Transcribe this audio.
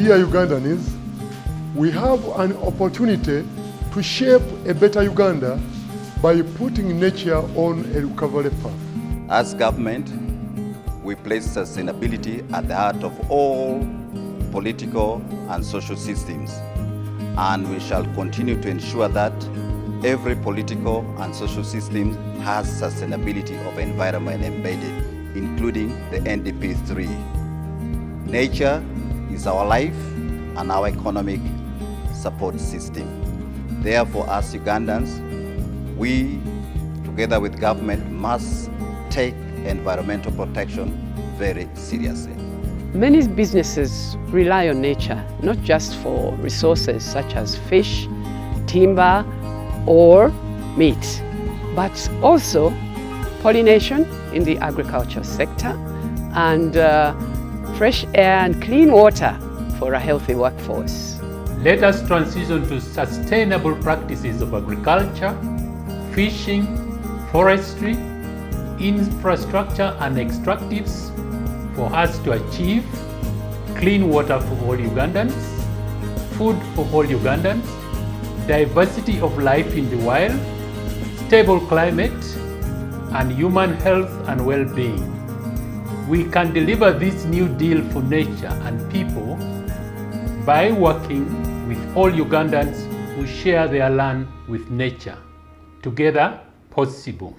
dear Ugandans, we have an opportunity to shape a better Uganda by putting nature on a recovery path. As government, we place sustainability at the heart of all political and social systems, and we shall continue to ensure that every political and social system has sustainability of environment embedded, including the NDP 3. Nature is our life and our economic support system. Therefore, as Ugandans, we, together with government, must take environmental protection very seriously. Many businesses rely on nature, not just for resources such as fish, timber, or meat, but also pollination in the agriculture sector and fresh air and clean water for a healthy workforce. Let us transition to sustainable practices of agriculture, fishing, forestry, infrastructure and extractives for us to achieve clean water for all Ugandans, food for all Ugandans, diversity of life in the wild, stable climate, and human health and well-being. We can deliver this new deal for nature and people by working with all Ugandans who share their land with nature. Together, possible.